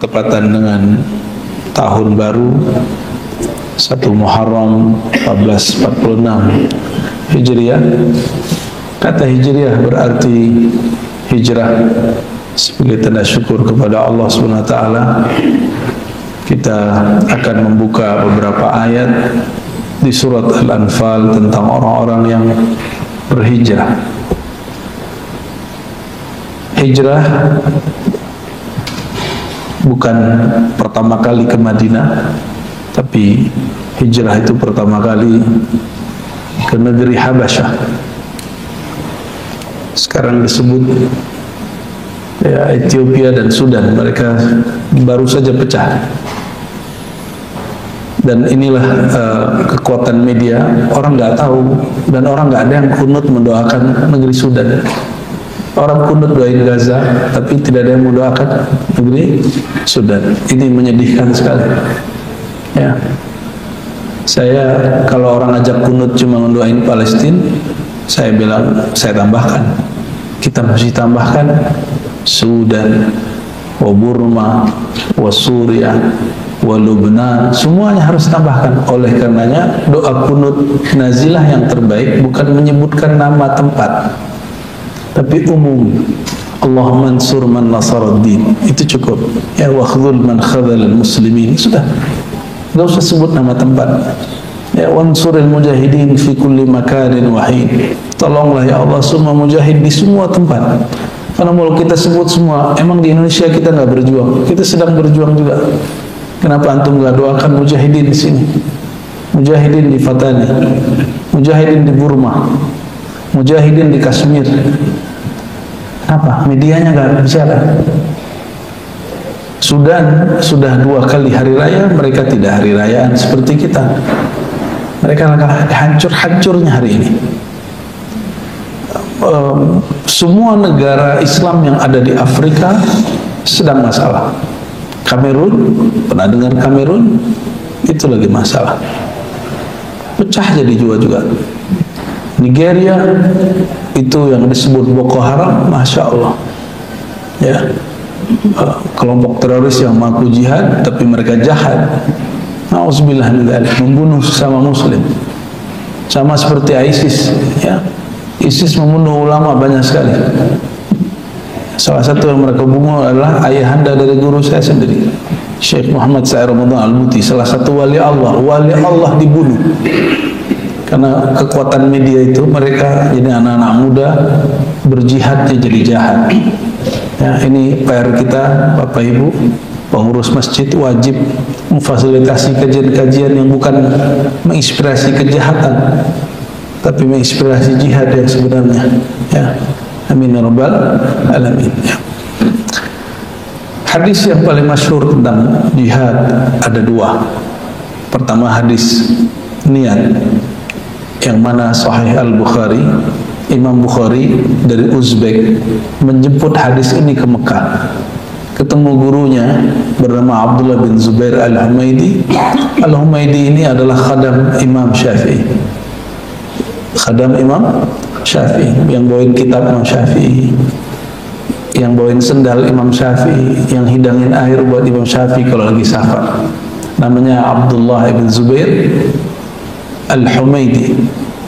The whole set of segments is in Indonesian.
bertepatan dengan tahun baru 1 Muharram 1446 Hijriah. Kata Hijriah berarti hijrah. Sebagai tanda syukur kepada Allah SWT, kita akan membuka beberapa ayat di surat Al-Anfal tentang orang-orang yang berhijrah. Hijrah bukan pertama kali ke Madinah, tapi hijrah itu pertama kali ke negeri Habasyah. Sekarang disebut ya, Ethiopia dan Sudan. Mereka baru saja pecah. Dan inilah kekuatan media. Orang nggak tahu dan orang nggak ada yang kunut mendoakan negeri Sudan. Orang kunut doain Gaza, tapi tidak ada yang mendoakan negeri Sudan. Ini menyedihkan sekali. Ya, saya kalau orang ajak kunut cuma mendoain Palestina, saya bilang, saya tambahkan, kita mesti tambahkan Sudan, wa Burma, wa Suriah, wa Lubnan, semuanya harus tambahkan. Oleh karenanya doa kunut nazilah yang terbaik bukan menyebutkan nama tempat, tapi umum. Allahumma ansur man nasaraddin, itu cukup. Ya, wa khudhul man khadhalal muslimin, sudah, gak usah sebut nama tempat. Ya, wansuril mujahidin fi kulli makanin wahid, tolonglah ya Allah semua mujahid di semua tempat. Karena kalau kita sebut semua, emang di Indonesia kita nggak berjuang? Kita sedang berjuang juga. Kenapa antum nggak doakan mujahidin di sini? Mujahidin di Fatani, mujahidin di Burma, mujahidin di Kashmir. Apa? Medianya nggak bicara. Sudan sudah 2 kali hari raya, mereka tidak hari rayaan seperti kita. Mereka hancur-hancurnya hari ini. Semua negara Islam yang ada di Afrika sedang masalah. Kamerun, pernah dengar Kamerun? Itu lagi masalah. Pecah jadi juga. Nigeria, itu yang disebut Boko Haram, Masya Allah. Ya, kelompok teroris yang mengaku jihad, tapi mereka jahat. Nauzubillah min dzalik, membunuh sesama muslim. Sama seperti ISIS, ya. ISIS membunuh ulama banyak sekali. Salah satu yang mereka bunuh adalah ayahanda dari guru saya sendiri, Syekh Muhammad Sa'ir Ramadan Al-Muti, salah satu wali Allah dibunuh. Karena kekuatan media itu, mereka jadi anak-anak muda berjihad jadi jahat. Ya, ini PR kita, Bapak Ibu, pengurus masjid wajib memfasilitasi kajian-kajian yang bukan menginspirasi kejahatan, tapi menginspirasi jihad yang sebenarnya. Ya, amin ya rabbal alamin. Ya. Hadis yang paling masyhur tentang jihad ada 2. Pertama hadis niat, yang mana Sahih Al-Bukhari, Imam Bukhari dari Uzbek menjemput hadis ini ke Mekah. Ketemu gurunya bernama Abdullah bin Zubair Al-Humaydi. Al-Humaydi ini adalah khadam Imam Syafi'i. Khadam Imam Syafi'i, yang bawain kitab Imam Syafi'i, yang bawain sendal Imam Syafi'i, yang hidangin air buat Imam Syafi'i kalau lagi safar. Namanya Abdullah bin Zubair Al-Humaydi.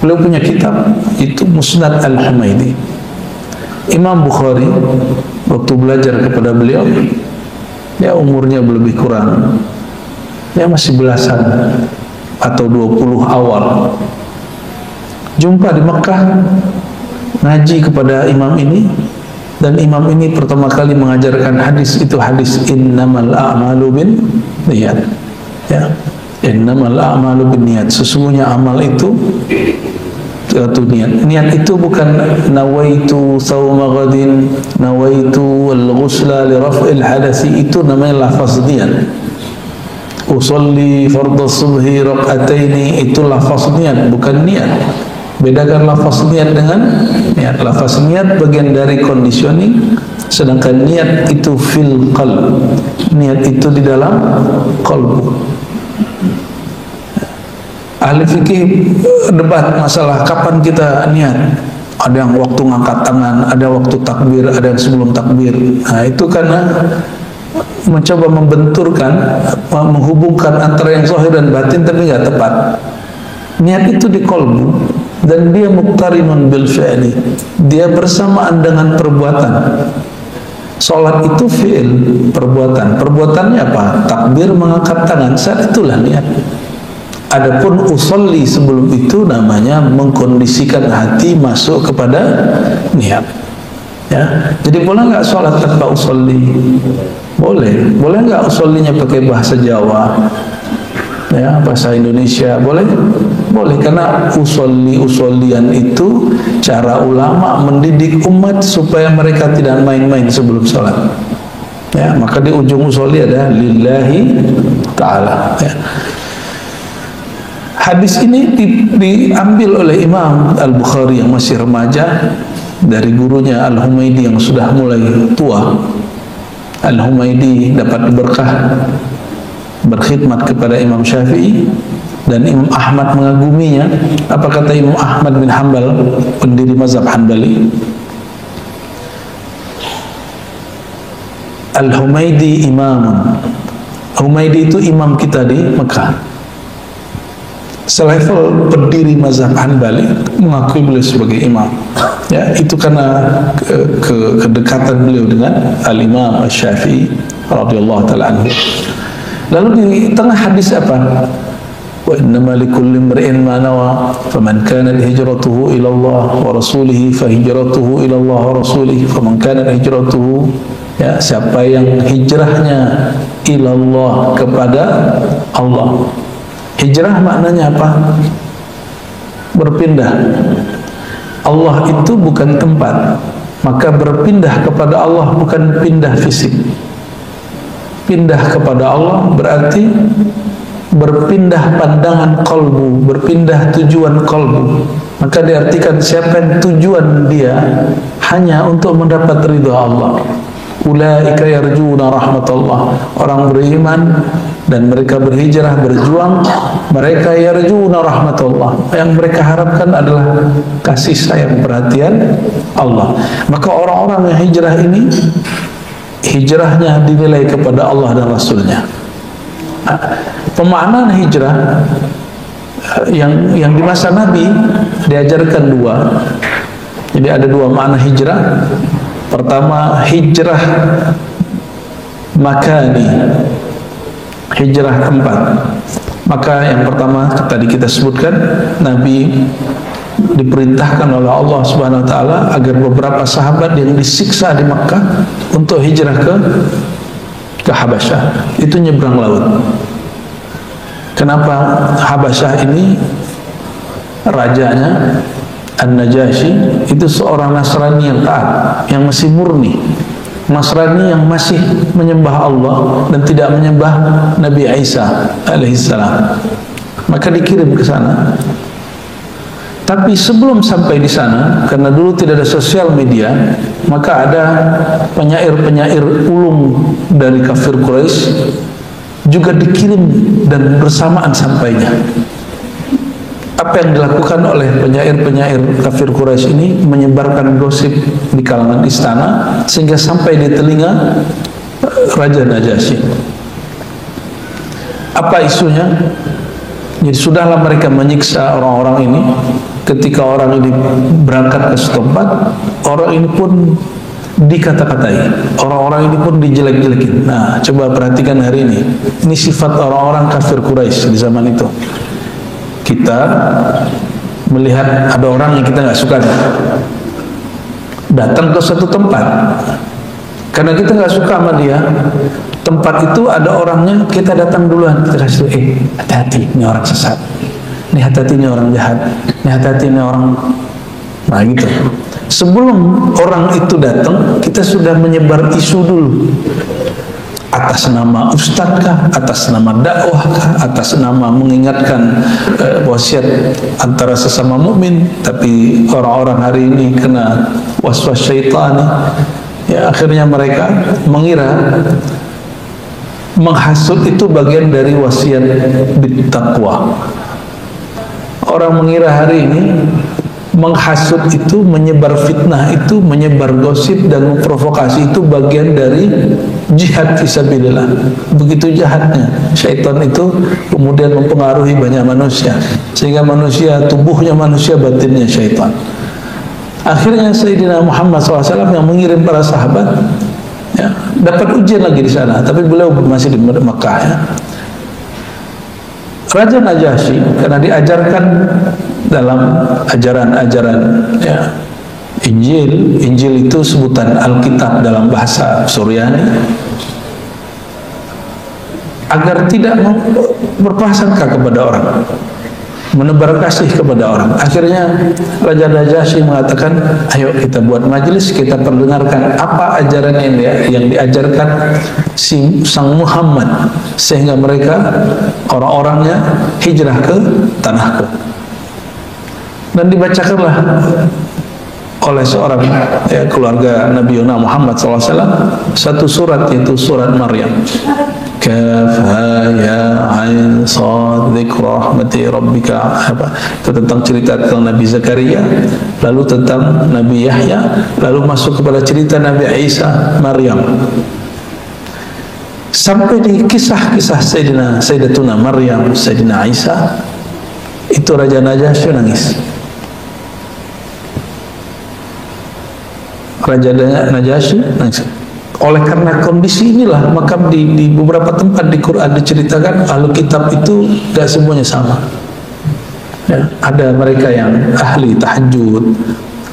Beliau punya kitab itu Musnad Al-Humaydi. Imam Bukhari waktu belajar kepada beliau, ya umurnya lebih kurang, ya masih belasan atau 20 awal. Jumpa di Mekah, ngaji kepada imam ini, dan imam ini pertama kali mengajarkan hadis itu, hadis innamal a'malu bin niyat. Ya, innamal a'malu bin niyat, sesungguhnya amal itu niat. Niat itu bukan nawaitu sawma ghadin, nawaitu al-ghusla li raf'il hadasi, itu namanya lafaz niat. Usolli fardhu subhi rak'ataini, itu lafaz niat, bukan niat. Bedakan lafaz niat dengan niat. Lafaz niat bagian dari conditioning, sedangkan niat itu fil qalb. Niat itu di dalam qalbu. Ahli fikih debat masalah kapan kita niat. Ada yang waktu ngangkat tangan, ada waktu takbir, ada yang sebelum takbir. Nah, itu karena mencoba membenturkan, menghubungkan antara yang zahir dan batin, tapi nggak tepat. Niat itu di qalbu dan dia muqtarinun bil fi'li, dia bersamaan dengan perbuatan. Salat itu fi'il, perbuatan. Perbuatannya apa? Takbir, mengangkat tangan, saat itulah niat. Adapun usolli sebelum itu namanya mengkondisikan hati masuk kepada niat. Ya, jadi boleh nggak sholat tanpa usolli? Boleh. Boleh nggak usollinya pakai bahasa Jawa? Ya, bahasa Indonesia boleh? Boleh, karena usollian itu cara ulama mendidik umat supaya mereka tidak main-main sebelum sholat. Ya, maka di ujung usolli ada lillahi ta'ala. Ya. Hadis ini diambil oleh Imam Al-Bukhari yang masih remaja dari gurunya Al-Humaidi yang sudah mulai tua. Al-Humaidi dapat berkah berkhidmat kepada Imam Syafi'i dan Imam Ahmad mengaguminya. Apa kata Imam Ahmad bin Hanbal, pendiri mazhab Hanbali? Al-Humaidi imamun. Humaidi itu imam kita di Mekah. Selevel pendiri mazhab Hanbali mengakui beliau sebagai imam. Ya, itu karena kedekatan beliau dengan Al-Imam Asy-Syafi'i radhiyallahu taala anhu. Lalu di tengah hadis apa? Wa innama likulli imri'in ma nawa, faman kanat hijratuhu ila Allah wa rasulih fa hijratuhu ila Allah wa rasulih, faman kanat hijratuhu, ya, siapa yang hijrahnya ila Allah, kepada Allah. Hijrah maknanya apa? Berpindah. Allah itu bukan tempat, maka berpindah kepada Allah bukan pindah fisik. Pindah kepada Allah berarti berpindah pandangan qalbu, berpindah tujuan qalbu. Maka diartikan siapa yang tujuan dia hanya untuk mendapat ridha Allah. Ulaika yarjuna rahmatullah. Orang beriman dan mereka berhijrah, berjuang, mereka yarjuna rahmatullah. Yang mereka harapkan adalah kasih sayang, perhatian Allah. Maka orang-orang yang hijrah ini, hijrahnya dinilai kepada Allah dan Rasulnya. Pemaknaan hijrah yang di masa Nabi diajarkan dua. Jadi ada dua makna hijrah. Pertama, hijrah makani, hijrah tempat. Maka yang pertama tadi kita sebutkan, Nabi diperintahkan oleh Allah Subhanahu wa taala agar beberapa sahabat yang disiksa di Makkah untuk hijrah ke Habasyah, itu nyebrang laut. Kenapa Habasyah ini rajanya An-Najasyi itu seorang Nasrani yang taat, yang masih murni, Nasrani yang masih menyembah Allah dan tidak menyembah Nabi Isa alaihissalam. Maka dikirim ke sana. Tapi sebelum sampai di sana, karena dulu tidak ada sosial media, maka ada penyair-penyair ulung dari kafir Quraisy juga dikirim dan bersamaan sampainya. Apa yang dilakukan oleh penyair-penyair kafir Quraisy ini? Menyebarkan gosip di kalangan istana sehingga sampai di telinga Raja Najasyi. Apa isunya? Jadi sudahlah mereka menyiksa orang-orang ini. Ketika orang ini berangkat ke setempat, orang ini pun dikata-katai, orang-orang ini pun dijelek-jelekin. Nah, coba perhatikan hari ini. Ini sifat orang-orang kafir Quraisy di zaman itu. Kita melihat ada orang yang kita nggak suka, datang ke suatu tempat, karena kita nggak suka sama dia, tempat itu ada orangnya, kita datang duluan, kita kasih, hati-hati, ini orang sesat, ini hati-hati, ini orang jahat, ini hati-hati, ini orang, nah gitu. Sebelum orang itu datang, kita sudah menyebar isu dulu. Atas nama ustadzkah, atas nama dakwahkah, atas nama mengingatkan wasiat antara sesama mukmin. Tapi orang-orang hari ini kena waswas syaitan, ya akhirnya mereka mengira menghasut itu bagian dari wasiat bittaqwa. Orang mengira hari ini menghasut itu, menyebar fitnah itu, menyebar gosip dan memprovokasi itu bagian dari jihad fisabilillah. Begitu jahatnya syaitan itu kemudian mempengaruhi banyak manusia, sehingga manusia, tubuhnya manusia, batinnya syaitan. Akhirnya Sayyidina Muhammad SAW yang mengirim para sahabat, ya, dapat ujian lagi di sana, tapi beliau masih di Mekah, ya. Raja Najasyi karena diajarkan dalam ajaran-ajaran, ya, Injil itu sebutan Alkitab dalam bahasa Suryani, agar tidak berprasangka kepada orang, menebar kasih kepada orang. Akhirnya Raja Najasyi mengatakan, ayo kita buat majelis, kita perdengarkan apa ajaran yang diajarkan si Sang Muhammad, sehingga mereka, orang-orangnya, hijrah ke tanahku. Dan dibacakanlah oleh seorang, ya, keluarga Nabi Muhammad SAW satu surat, yaitu surat Maryam. Kaf ha ya ain sad dzikra rahmati rabbika, apa itu tentang cerita tentang Nabi Zakaria, lalu tentang Nabi Yahya, lalu masuk kepada cerita Nabi Isa, Maryam, sampai di kisah-kisah Sayyidatuna Maryam, Sayyidina Isa. Itu Raja Najasyi nangis. Raja Najasyi nangis. Oleh karena kondisi inilah, maka di beberapa tempat di Quran diceritakan ahli kitab itu tidak semuanya sama, ya, ada mereka yang ahli tahajud,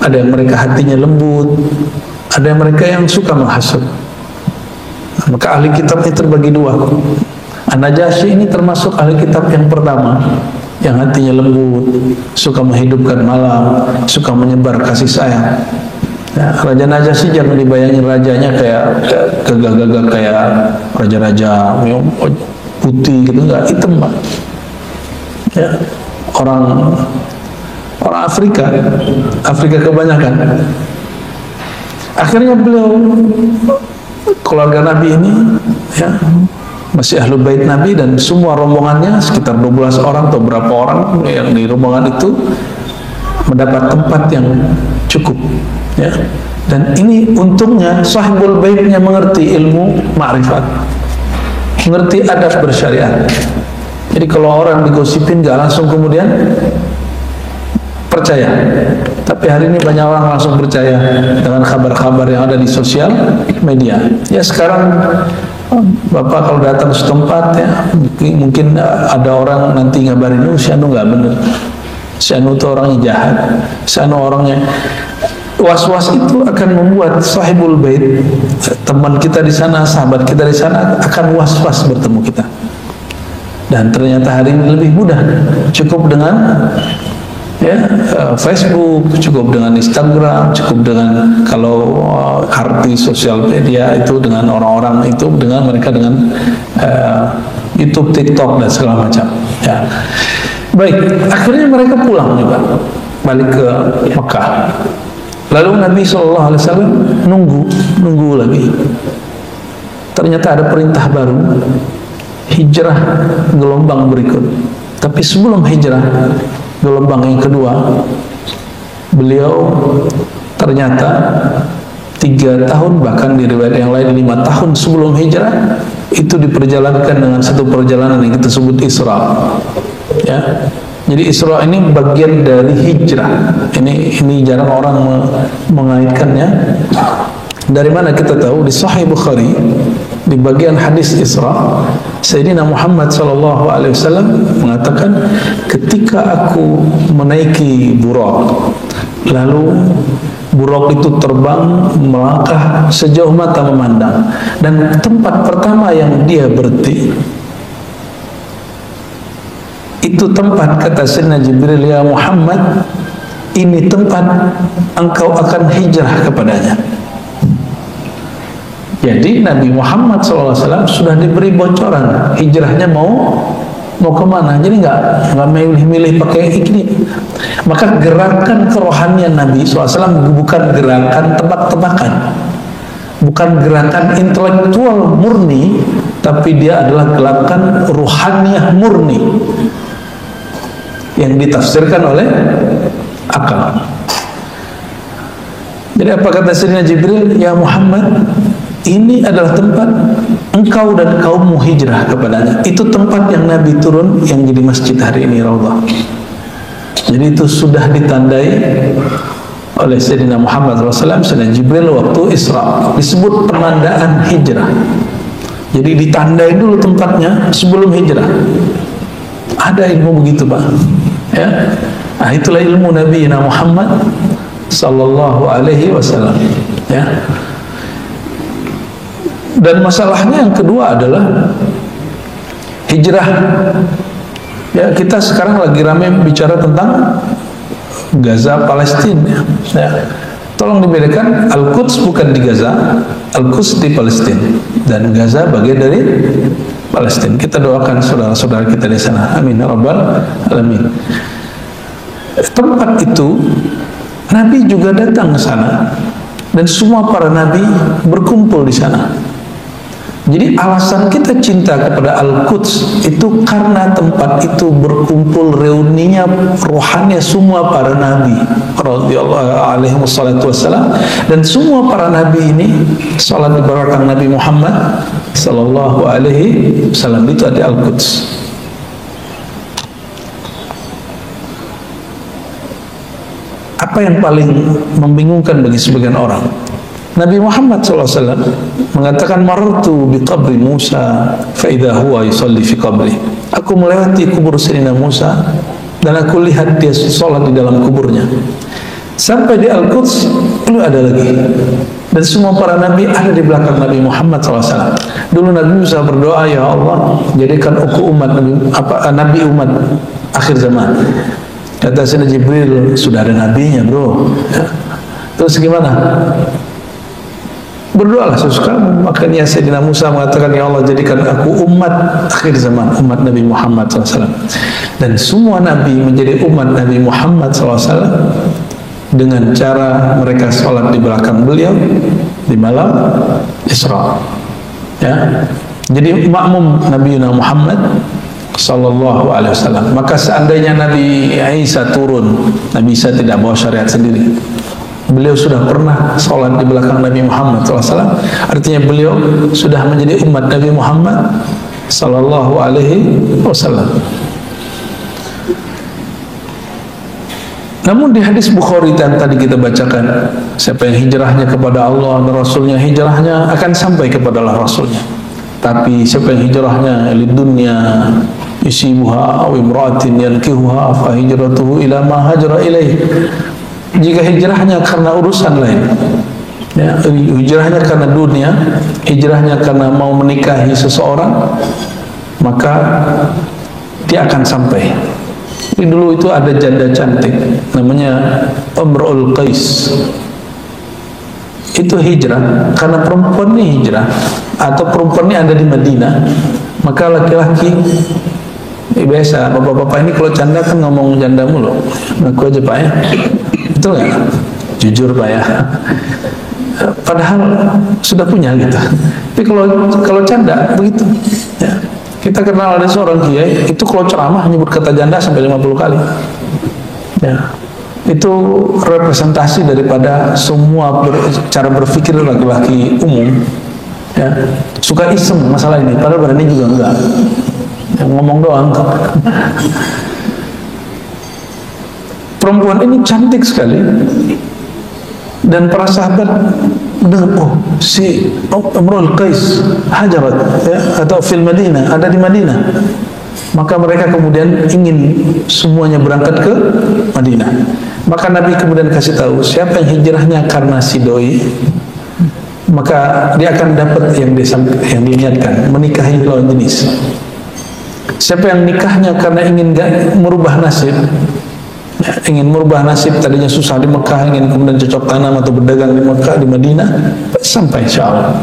ada yang mereka hatinya lembut, ada yang mereka yang suka menghasut. Maka ahli kitabnya terbagi dua. An-Najasyi ini termasuk ahli kitab yang pertama, yang hatinya lembut, suka menghidupkan malam, suka menyebar kasih sayang. Ya, Raja Najasyi jangan dibayangin rajanya kayak gagah-gagah kayak raja-raja putih gitu, enggak, hitam, Pak. Ya, orang Afrika kebanyakan. Akhirnya beliau, keluarga Nabi ini, ya, masih Ahlul Bait Nabi, dan semua rombongannya sekitar 12 orang atau berapa orang yang di rombongan itu mendapat tempat yang cukup, ya. Dan ini untungnya sahibul baitnya mengerti ilmu ma'rifat, mengerti adab bersyariat. Jadi kalau orang digosipin gak langsung kemudian percaya. Tapi hari ini banyak orang langsung percaya dengan kabar-kabar yang ada di sosial media. Ya, sekarang Bapak kalau datang setempat, ya, mungkin ada orang nanti ngabarin, si anu nggak bener, si anu itu orangnya jahat, si anu orangnya. Was-was itu akan membuat sahibul bait, teman kita di sana, sahabat kita di sana, akan was-was bertemu kita. Dan ternyata hari ini lebih mudah, cukup dengan, ya, Facebook, cukup dengan Instagram, cukup dengan kalau arti sosial media itu dengan orang-orang itu, dengan mereka dengan YouTube, TikTok dan segala macam. Ya. Baik, akhirnya mereka pulang juga, balik ke Mekah. Lalu Nabi SAW nunggu lagi. Ternyata ada perintah baru, hijrah gelombang berikut. Tapi sebelum hijrah gelombang yang kedua, beliau ternyata 3 tahun, bahkan di riwayat yang lain 5 tahun sebelum hijrah, itu diperjalankan dengan satu perjalanan yang kita sebut Isra. Ya, jadi Isra ini bagian dari hijrah. Ini jarang orang mengaitkannya. Dari mana kita tahu? Di Sahih Bukhari, di bagian hadis Isra, Sayyidina Muhammad SAW mengatakan, ketika aku menaiki Buraq, lalu Buraq itu terbang melangkah sejauh mata memandang, dan tempat pertama yang dia berhenti, itu tempat, kata Sayyidina Jibril, ya Muhammad, ini tempat engkau akan hijrah kepadanya. Jadi Nabi Muhammad SAW sudah diberi bocoran hijrahnya mau kemana. Jadi nggak milih-milih pakai ini. Maka gerakan kerohanian Nabi SAW bukan gerakan tebak-tebakan, bukan gerakan intelektual murni, tapi dia adalah gerakan ruhaniyah murni yang ditafsirkan oleh akal. Jadi apa kata Sayyidina Jibril? Ya Muhammad, ini adalah tempat engkau dan kaummu hijrah kepadanya. Itu tempat yang Nabi turun, yang jadi masjid hari ini, Raudhah. Jadi itu sudah ditandai oleh Sayyidina Muhammad SAW, Sayyidina Jibril waktu Isra. Disebut penandaan hijrah. Jadi ditandai dulu tempatnya sebelum hijrah. Ada ilmu begitu, Pak. Ya. Nah, itulah ilmu Nabi Muhammad sallallahu alaihi wasallam. Ya. Dan masalahnya yang kedua adalah hijrah. Ya, kita sekarang lagi ramai bicara tentang Gaza, Palestina. Ya. Tolong dibedakan, Al-Quds bukan di Gaza, Al-Quds di Palestina, dan Gaza bagian dari Palestina. Kita doakan saudara-saudara kita di sana. Amin ya rabbal alamin. Tempat itu Nabi juga datang ke sana, dan semua para nabi berkumpul di sana. Jadi alasan kita cinta kepada Al-Quds itu karena tempat itu berkumpul reuninya rohani semua para nabi radhiyallahu alaihi wassalam, dan semua para nabi ini salat di belakang Nabi Muhammad sallallahu alaihi wasallam. Itu ada Al-Quds. Apa yang paling membingungkan bagi sebagian orang? Nabi Muhammad SAW mengatakan, marartu bi qabri Musa fa idza huwa yusalli fi qabri. Aku melewati kubur Sayyidina Musa dan aku lihat dia sholat di dalam kuburnya. Sampai di Al-Quds itu ada lagi. Dan semua para nabi ada di belakang Nabi Muhammad SAW. Dulu Nabi Musa berdoa, ya Allah, jadikan aku umat nabi umat akhir zaman. Kata Sayyidina Jibril, sudah ada nabinya, bro. Ya. Terus gimana? Berdoalah sesuka. Makanya Sayyidina Musa mengatakan, ya Allah, jadikan aku umat akhir zaman, umat Nabi Muhammad SAW. Dan semua nabi menjadi umat Nabi Muhammad SAW dengan cara mereka sholat di belakang beliau di malam Isra. Ya. Jadi makmum Nabi Muhammad sallallahu alaihi wasallam. Maka seandainya Nabi Isa turun, Nabi Isa tidak bawa syariat sendiri. Beliau sudah pernah sholat di belakang Nabi Muhammad SAW. Artinya beliau sudah menjadi umat Nabi Muhammad sallallahu alaihi wasallam. Namun di hadis Bukhari yang tadi kita bacakan, siapa yang hijrahnya kepada Allah dan Rasulnya, hijrahnya akan sampai kepada Allah Rasulnya. Tapi siapa yang hijrahnya lid dunya yusibuha aw imra'atin yankihuha fa hijratuhu ila ma hajara ilaih. Jika hijrahnya karena urusan lain, ya, hijrahnya karena dunia, hijrahnya karena mau menikahi seseorang, maka dia akan sampai. Dulu itu ada janda cantik namanya Imrul Qais. Itu hijrah karena perempuan ini hijrah, atau perempuan ini ada di Madinah, maka laki-laki biasa bapak-bapak ini kalau canda kan ngomong janda mulu. Aku aja Pak ya, betul nggak? Jujur Pak ya. Padahal sudah punya gitu. Tapi kalau canda begitu. Ya. Kita kenal ada seorang kiai itu kalau ceramah nyebut kata janda sampai 50 kali. Ya. Itu representasi daripada semua cara berpikir laki-laki umum. Ya. Suka iseng masalah ini, padahal berani juga enggak. Yang ngomong doang. Perempuan ini cantik sekali. Dan para sahabat mendengar, oh si Imrul Qais hajarat ya, atau fil Madinah, ada di Madinah. Maka mereka kemudian ingin semuanya berangkat ke Madinah. Maka Nabi kemudian kasih tahu, siapa yang hijrahnya karena si doi, maka dia akan dapat yang diniatkan, menikahi lawan jenis. Siapa yang nikahnya karena ingin merubah nasib, ingin merubah nasib, tadinya susah di Mekah, ingin kemudian cocok tanam atau berdagang di Mekah, di Madinah, sampai insya Allah.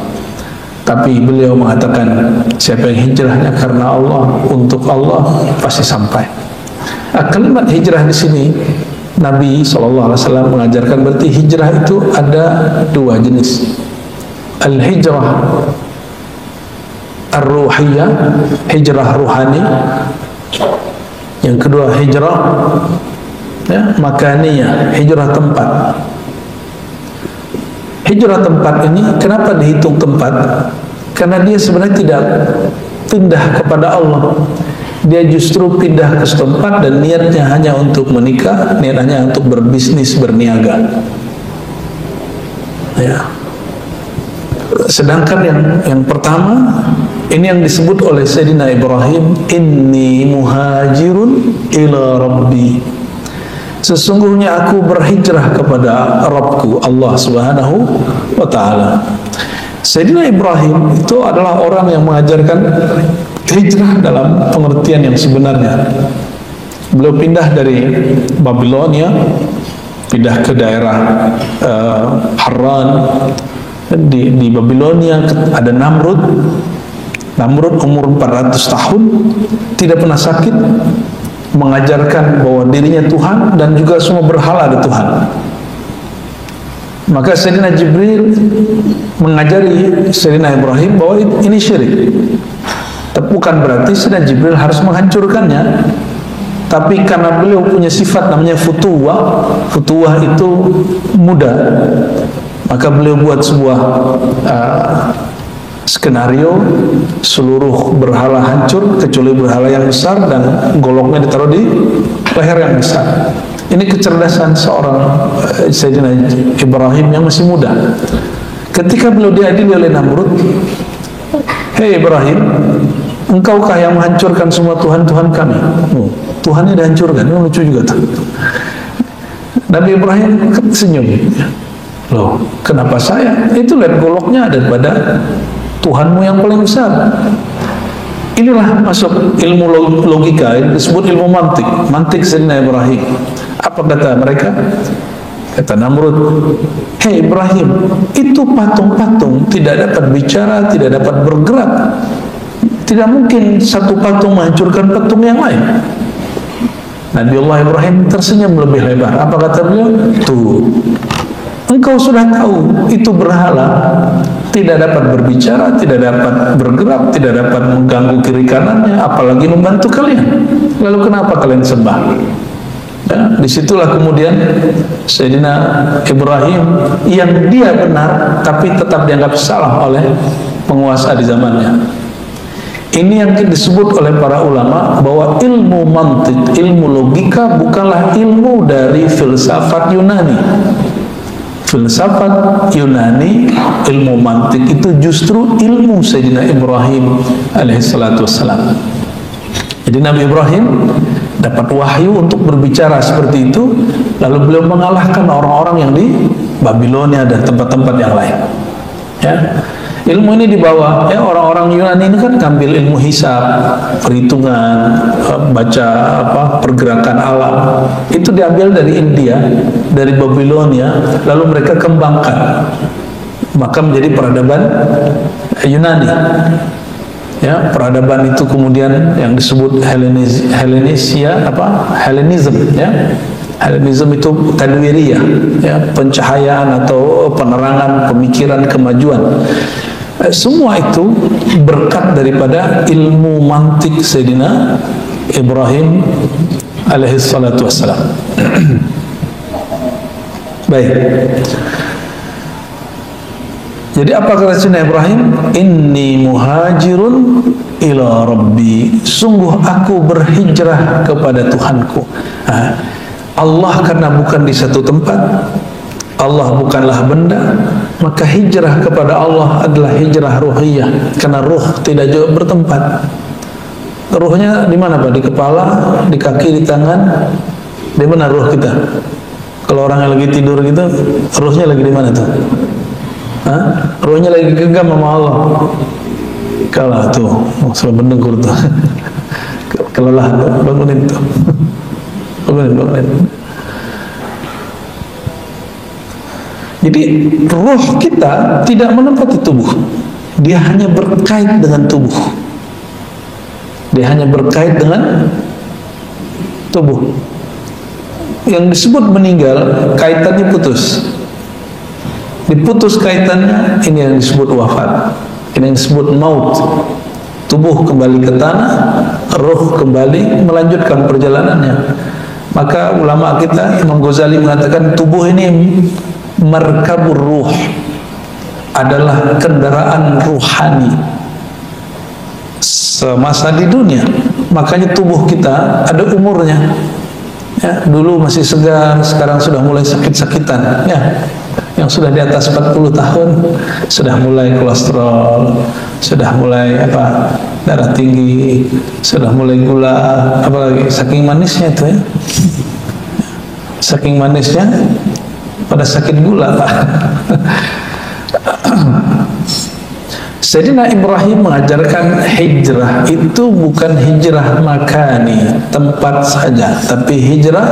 Tapi beliau mengatakan, siapa yang hijrahnya karena Allah, untuk Allah, pasti sampai. Kalimat hijrah di sini Nabi SAW mengajarkan, berarti hijrah itu ada dua jenis. Al-hijrah ar-ruhiyah, hijrah ruhani. Yang kedua hijrah ya, makaniyah, hijrah tempat. Hijrah tempat ini kenapa dihitung tempat? Karena dia sebenarnya tidak pindah kepada Allah. Dia justru pindah ke setempat dan niatnya hanya untuk menikah, niatnya untuk berbisnis, berniaga. Ya. Sedangkan yang pertama ini yang disebut oleh Sayyidina Ibrahim, inni muhajirun ila rabbi. Sesungguhnya aku berhijrah kepada Rabbku, Allah Subhanahu wa ta'ala. Sayyidina Ibrahim itu adalah orang yang mengajarkan hijrah dalam pengertian yang sebenarnya. Beliau pindah dari Babilonia, pindah ke daerah Harran. Di Babilonia ada Namrud. Namrud umur 400 tahun, tidak pernah sakit, mengajarkan bahwa dirinya Tuhan dan juga semua berhala ada Tuhan. Maka Sayyidina Jibril mengajari Sayyidina Ibrahim bahwa ini syirik. Bukan berarti Sayyidina Jibril harus menghancurkannya, tapi karena beliau punya sifat namanya futuwah. Futuwah itu muda, maka beliau buat sebuah skenario, seluruh berhala hancur kecuali berhala yang besar dan goloknya ditaruh di leher yang besar. Ini kecerdasan seorang Sayyidina Ibrahim yang masih muda. Ketika beliau diadili oleh Namrud, hei Ibrahim, engkaukah yang menghancurkan semua Tuhan-Tuhan kami? Tuhannya dihancurkan. Ini lucu juga tuh. Nabi Ibrahim senyum. Loh, kenapa saya? Itu lihat goloknya ada pada Tuhanmu yang paling besar. Inilah masuk ilmu logika, disebut ilmu mantik. Mantik Sayyidina Ibrahim. Apa kata mereka? Kata Namrud, hei Ibrahim, itu patung-patung tidak dapat bicara, tidak dapat bergerak. Tidak mungkin satu patung menghancurkan patung yang lain. Nabiullah Ibrahim tersenyum lebih lebar. Apa kata beliau? Tuh, engkau sudah tahu itu berhala, tidak dapat berbicara, tidak dapat bergerak, tidak dapat mengganggu kiri kanannya, apalagi membantu kalian. Lalu kenapa kalian sembah? Ya, disitulah kemudian Sayyidina Ibrahim yang dia benar tapi tetap dianggap salah oleh penguasa di zamannya. Ini yang disebut oleh para ulama bahwa ilmu mantik, ilmu logika bukanlah ilmu dari filsafat Yunani. Filsafat Yunani, ilmu mantik itu justru ilmu Sayyidina Ibrahim alaihissalatu wassalam. Jadi Nabi Ibrahim dapat wahyu untuk berbicara seperti itu, lalu beliau mengalahkan orang-orang yang di Babilonia dan tempat-tempat yang lain. Ya. Ilmu ini dibawa, ya, orang-orang Yunani ini kan ngambil ilmu hisab, perhitungan, baca pergerakan alam. Itu diambil dari India, dari Babilonia, lalu mereka kembangkan, maka menjadi peradaban Yunani. Ya, peradaban itu kemudian yang disebut Hellenism, ya. Hellenism itu tadwiriyah, ya, pencahayaan atau penerangan, pemikiran, kemajuan. Semua itu berkat daripada ilmu mantik Sayyidina Ibrahim alaihissalatu wassalam. Baik. Jadi apa kata Sayyidina Ibrahim? Inni muhajirun ila rabbi. Sungguh aku berhijrah kepada Tuhanku. Allah karena bukan di satu tempat, Allah bukanlah benda, maka hijrah kepada Allah adalah hijrah ruhiyah. Karena ruh tidak juga bertempat. Ruhnya di mana Pak? Di kepala, di kaki, di tangan. Di mana ruh kita? Kalau orang yang lagi tidur gitu, ruhnya lagi di mana tuh? Ruhnya lagi genggam sama Allah. Kalah tuh, sudah mendengkur tuh. Kelelahan tuh, bangunin tuh. Bangunin. Jadi roh kita tidak menempati tubuh, dia hanya berkait dengan tubuh, dia hanya berkait dengan tubuh. Yang disebut meninggal, kaitannya putus, diputus kaitannya, ini yang disebut wafat, ini yang disebut maut. Tubuh kembali ke tanah, roh kembali melanjutkan perjalanannya. Maka ulama kita Imam Ghazali mengatakan tubuh ini markabur ruh, adalah kendaraan ruhani semasa di dunia. Makanya tubuh kita ada umurnya. Ya, dulu masih segar, sekarang sudah mulai sakit-sakitan. Ya, yang sudah di atas 40 tahun sudah mulai kolesterol, sudah mulai darah tinggi, sudah mulai gula, apalagi saking manisnya itu ya. Saking manisnya pada sakit gula. Sayyidina Ibrahim mengajarkan hijrah itu bukan hijrah makani, tempat saja, tapi hijrah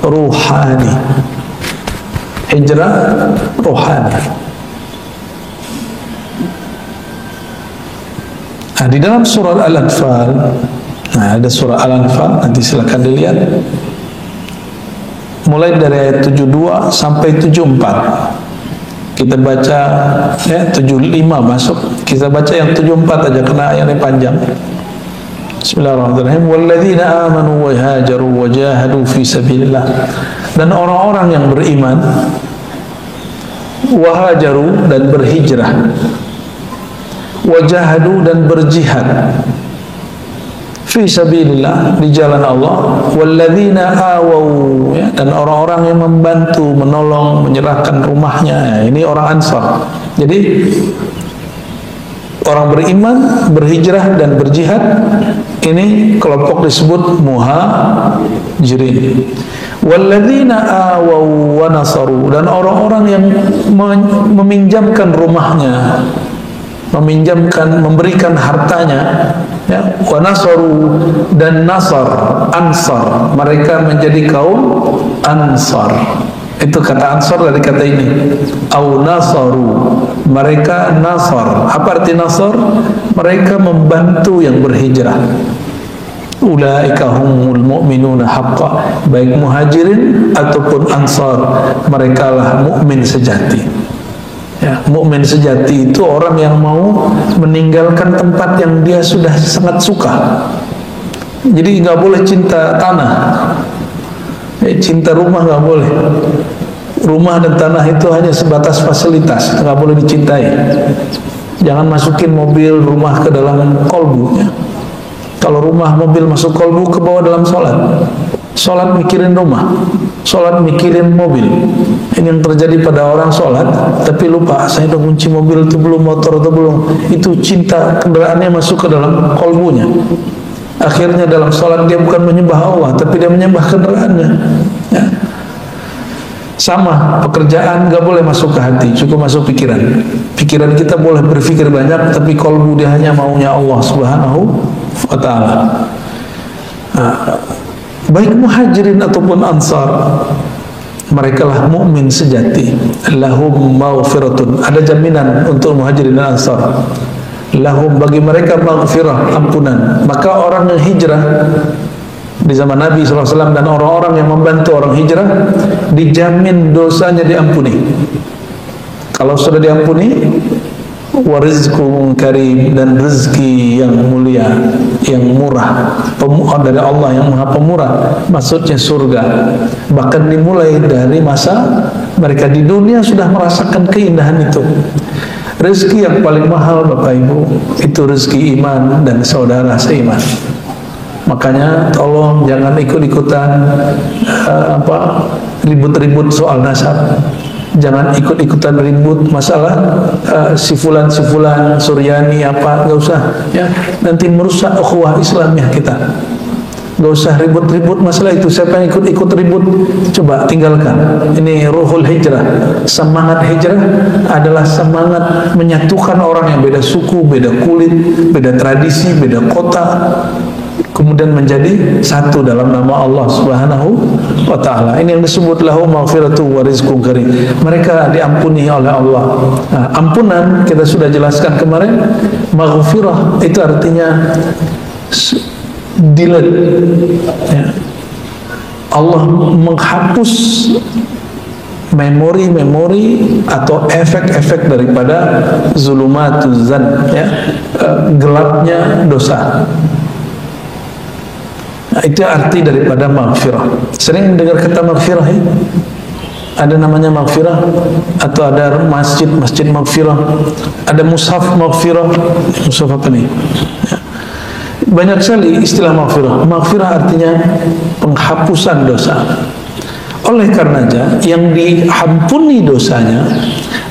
ruhani. Hijrah rohani. Nah, di dalam surah Al-Anfal, ada surah Al-Anfal, nanti silakan dilihat. Mulai dari ayat 72 sampai 74. Kita baca ya 75 masuk. Kita baca yang 74 aja karena ayatnya panjang. Bismillahirrahmanirrahim. Walladzina amanu wa hajaru wa jahadu fi sabilillah. Dan orang-orang yang beriman, wa hajaru dan berhijrah, wa jahadu dan berjihad fi sabilillah, di jalan Allah, walladzina awau, ya, dan orang-orang yang membantu, menolong, menyerahkan rumahnya. Ini orang Ansar. Jadi orang beriman, berhijrah dan berjihad, ini kelompok disebut muhajirin. Walladzina awau wa nasaru, dan orang-orang yang meminjamkan rumahnya, memberikan hartanya, ya, wa nasaru dan nasar, ansar, mereka menjadi kaum ansar. Itu kata ansar dari kata ini, au nasaru, mereka nasar. Apa arti nasar? Mereka membantu yang berhijrah. Ulaika humul mu'minuna haqqa, baik muhajirin ataupun ansar, mereka lah mukmin sejati. Ya, mukmin sejati itu orang yang mau meninggalkan tempat yang dia sudah sangat suka. Jadi nggak boleh cinta tanah, cinta rumah nggak boleh. Rumah dan tanah itu hanya sebatas fasilitas, nggak boleh dicintai. Jangan masukin mobil rumah ke dalam kolbu. Ya. Kalau rumah mobil masuk kolbu, ke bawah dalam sholat. Sholat mikirin rumah, sholat mikirin mobil. Ini yang terjadi pada orang sholat, tapi lupa, saya udah kunci mobil itu belum, motor itu belum. Itu cinta kendaraannya masuk ke dalam kolbunya. Akhirnya dalam sholat dia bukan menyembah Allah, tapi dia menyembah kendaraannya. Ya. Sama, pekerjaan gak boleh masuk ke hati, cukup masuk pikiran. Pikiran kita boleh berpikir banyak, tapi kolbu dia hanya maunya Allah Subhanahu wa ta'ala. Baik muhajirin ataupun ansar, mereka lah mukmin sejati. Lahum maghfiratun, ada jaminan untuk muhajirin dan ansar. Lahum, bagi mereka maghfirah, ampunan. Maka orang yang hijrah di zaman Nabi SAW dan orang-orang yang membantu orang hijrah, dijamin dosanya diampuni. Kalau sudah diampuni, warizqun karim, dan rezeki yang mulia, yang murah, dari Allah yang Maha Pemurah, maksudnya surga. Bahkan dimulai dari masa mereka di dunia sudah merasakan keindahan itu. Rezeki yang paling mahal Bapak Ibu itu rezeki iman dan saudara seiman. Makanya tolong jangan ikut-ikutan ribut-ribut soal nasab. Jangan ikut-ikutan ribut masalah si fulan Suryani apa, nggak usah ya, nanti merusak ukhuwah Islamiyah kita. Nggak usah ribut-ribut masalah itu. Siapa yang ikut-ikut ribut, coba tinggalkan. Ini ruhul hijrah. Semangat hijrah adalah semangat menyatukan orang yang beda suku, beda kulit, beda tradisi, beda kota, kemudian menjadi satu dalam nama Allah Subhanahu wa ta'ala. Ini yang disebut lahu maghfiratu wa rizqun karim. Mereka diampuni oleh Allah. Nah, ampunan kita sudah jelaskan kemarin. Maghfirah itu artinya delete, ya. Allah menghapus memori-memori atau efek-efek daripada zulumatuz zan, ya, gelapnya dosa. Nah, itu arti daripada maghfirah. Sering dengar kata maghfirah ya? Ada namanya maghfirah, atau ada masjid maghfirah, ada mushaf maghfirah. Mushaf apa nih? Ya. Banyak sekali istilah maghfirah. Maghfirah artinya penghapusan dosa. Oleh karenanya yang diampuni dosanya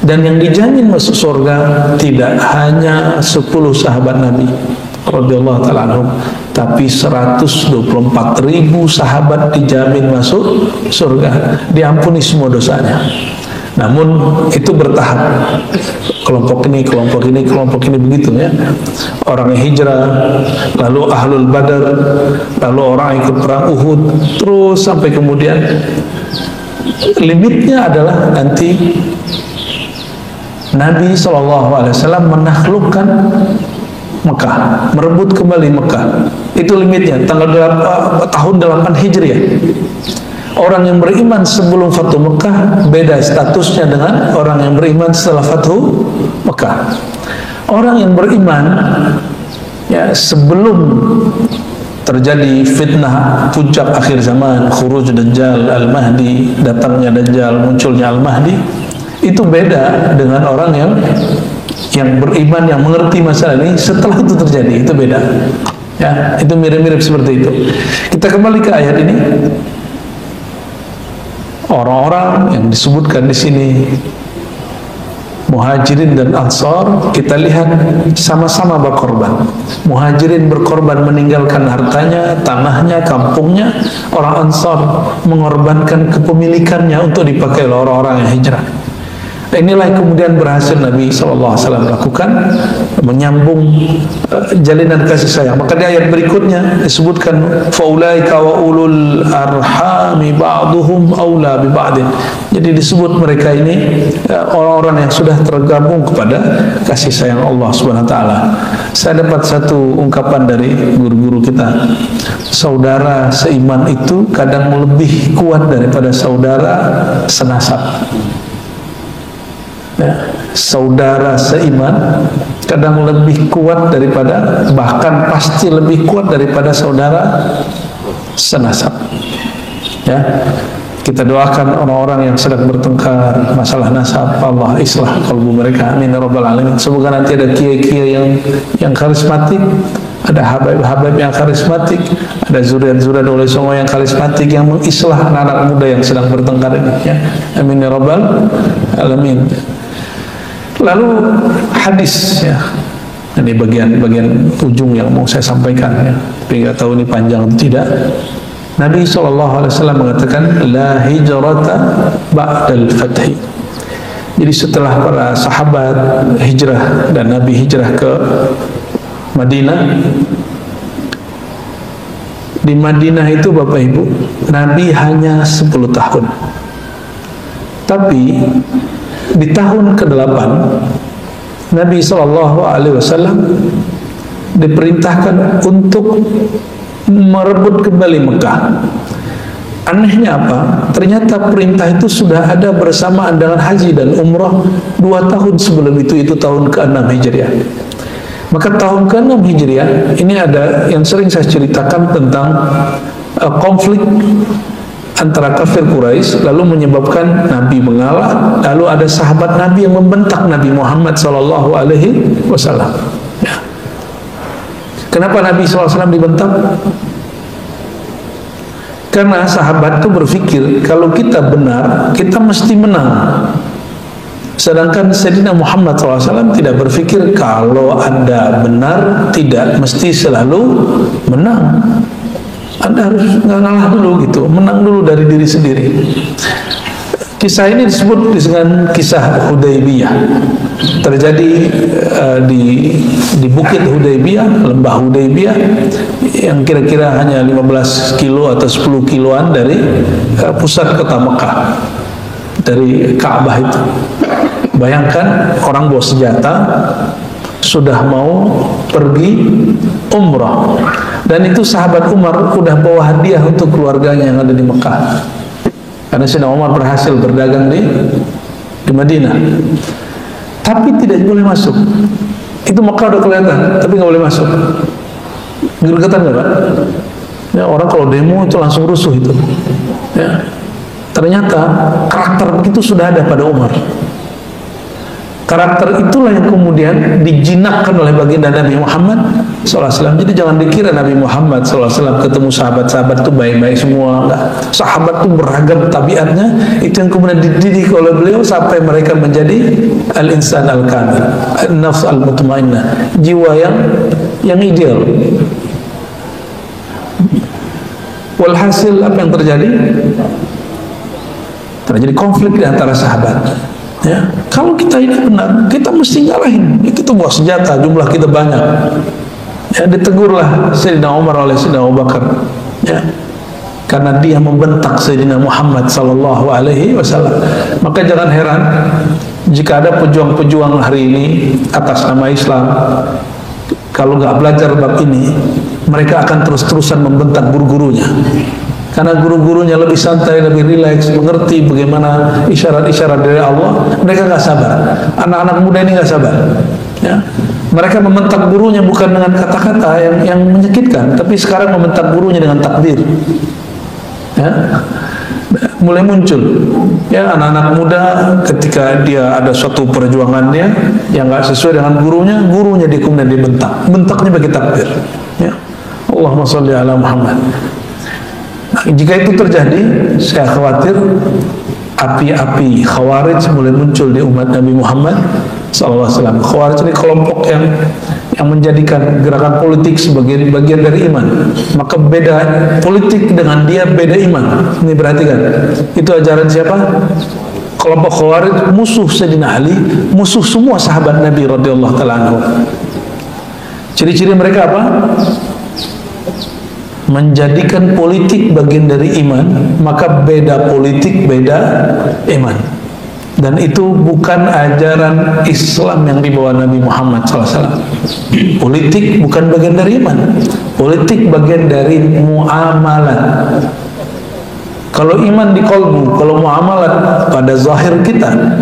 dan yang dijamin masuk surga tidak hanya 10 sahabat Nabi radhiyallahu taala anhum, tapi 124.000 sahabat dijamin masuk surga, diampuni semua dosanya. Namun itu bertahap, kelompok ini begitu ya. Orang yang hijrah, lalu ahlul badar, lalu orang ikut perang Uhud, terus sampai kemudian limitnya adalah nanti Nabi SAW menaklukkan Mekah, merebut kembali Mekah. Itu limitnya, tahun 8 Hijriah. Orang yang beriman sebelum Fathu Mekah beda statusnya dengan orang yang beriman setelah Fathu Mekah. Orang yang beriman ya sebelum terjadi fitnah puncak akhir zaman, khuruj Dajjal, Al-Mahdi, datangnya Dajjal, munculnya Al-Mahdi, itu beda dengan orang yang beriman, yang mengerti masalah ini setelah itu terjadi. Itu beda ya, itu mirip-mirip seperti itu. Kita kembali ke ayat ini. Orang-orang yang disebutkan di sini Muhajirin dan Ansar, kita lihat sama-sama berkorban. Muhajirin berkorban meninggalkan hartanya, tanahnya, kampungnya. Orang Ansar mengorbankan kepemilikannya untuk dipakai oleh orang-orang yang hijrah. Inilah yang kemudian berhasil Nabi SAW lakukan, menyambung jalinan kasih sayang. Maka di ayat berikutnya disebutkan faulaika wa ulul arhami ba'duhum aula bi ba'din. Jadi disebut mereka ini orang-orang yang sudah tergabung kepada kasih sayang Allah Subhanahu wa taala. Saya dapat satu ungkapan dari guru-guru kita. Saudara seiman itu kadang lebih kuat daripada saudara senasab. Ya, saudara seiman kadang lebih kuat daripada, bahkan pasti lebih kuat daripada saudara senasab. Ya, kita doakan orang-orang yang sedang bertengkar masalah nasab, Allah islah kalbu mereka, amin ya rabbal alamin. Semoga nanti ada kiai-kiai yang karismatik, ada habaib-habaib yang karismatik, ada zuriat-zuriat oleh semua yang karismatik yang mengislah anak-anak muda yang sedang bertengkar ini ya. Amin ya rabbal alamin. Lalu hadis ya, ini bagian ujung yang mau saya sampaikan ya, tapi nggak tahu ini panjang atau tidak. Nabi SAW mengatakan la hijrata ba'dal fathi. Jadi setelah para sahabat hijrah dan Nabi hijrah ke Madinah, di Madinah itu Bapak Ibu, Nabi hanya 10 tahun. Tapi di tahun ke-8 Nabi SAW diperintahkan untuk merebut kembali Mekah. Anehnya apa? Ternyata perintah itu sudah ada bersamaan dengan haji dan umrah 2 tahun sebelum itu tahun ke-6 Hijriah. Maka tahun ke-6 Hijriah ini ada yang sering saya ceritakan tentang konflik antara kafir Quraisy, lalu menyebabkan Nabi mengalah, lalu ada sahabat Nabi yang membentak Nabi Muhammad SAW. Ya. Kenapa Nabi SAW dibentak? Karena sahabat itu berpikir kalau kita benar, kita mesti menang. Sedangkan Sayyidina Muhammad SAW tidak berpikir kalau Anda benar, tidak mesti selalu menang. Anda harus ngalah dulu gitu, menang dulu dari diri sendiri. Kisah ini disebut dengan kisah Hudaybiyah. Terjadi di Bukit Hudaybiyah, lembah Hudaybiyah, yang kira-kira hanya 15 kilo atau 10 kiloan dari pusat kota Mekah, dari Ka'bah itu. Bayangkan orang bawa senjata sudah mau pergi umrah, dan itu sahabat Umar udah bawa hadiah untuk keluarganya yang ada di Mekah, karena Sayyidina Umar berhasil berdagang di Madinah, tapi tidak boleh masuk. Itu Mekah udah kelihatan, tapi nggak boleh masuk. Gergetan nggak Pak? Ya, orang kalau demo itu langsung rusuh itu. Ya. Ternyata karakter begitu sudah ada pada Umar. Karakter itulah yang kemudian dijinakkan oleh baginda Nabi Muhammad SAW. Jadi jangan dikira Nabi Muhammad SAW ketemu sahabat-sahabat itu baik-baik semua. Enggak. Sahabat itu beragam tabiatnya. Itu yang kemudian dididik oleh beliau sampai mereka menjadi al-insan al-kamil, an-nafs al-mutmainnah, jiwa yang ideal. Walhasil apa yang terjadi? Terjadi konflik di antara sahabat. Ya, kalau kita ini benar, kita mesti ngalahin. Kita bawa senjata, jumlah kita banyak. Ya, ditegurlah Sayyidina Umar oleh Sayyidina Abu Bakar. Ya, karena dia membentak Sayyidina Muhammad sallallahu alaihi wasallam. Maka jangan heran jika ada pejuang-pejuang hari ini atas nama Islam, kalau nggak belajar bab ini, mereka akan terus-terusan membentak guru-gurunya. Karena guru-gurunya lebih santai, lebih rileks, mengerti bagaimana isyarat-isyarat dari Allah. Mereka nggak sabar. Anak-anak muda ini nggak sabar. Ya. Mereka membentak gurunya bukan dengan kata-kata yang menyakitkan, tapi sekarang membentak gurunya dengan takdir. Ya. Mulai muncul, ya, anak-anak muda ketika dia ada suatu perjuangannya yang nggak sesuai dengan gurunya dia kemudian dibentak. Bentaknya bagi takdir. Ya. Allahumma sholli ala Muhammad. Nah, jika itu terjadi, saya khawatir api-api Khawarij mulai muncul di umat Nabi Muhammad SAW. Khawarij ini kelompok yang menjadikan gerakan politik sebagai bagian dari iman. Maka beda politik dengan dia beda iman. Ini perhatikan. Itu ajaran siapa? Kelompok Khawarij, musuh Sayyidina Ali, musuh semua sahabat Nabi radhiyallahu ta'ala anhu. Ciri-ciri mereka apa? Menjadikan politik bagian dari iman, maka beda politik, beda iman. Dan itu bukan ajaran Islam yang dibawa Nabi Muhammad SAW. Politik bukan bagian dari iman. Politik bagian dari muamalat. Kalau iman di qalbu, kalau muamalat pada zahir kita,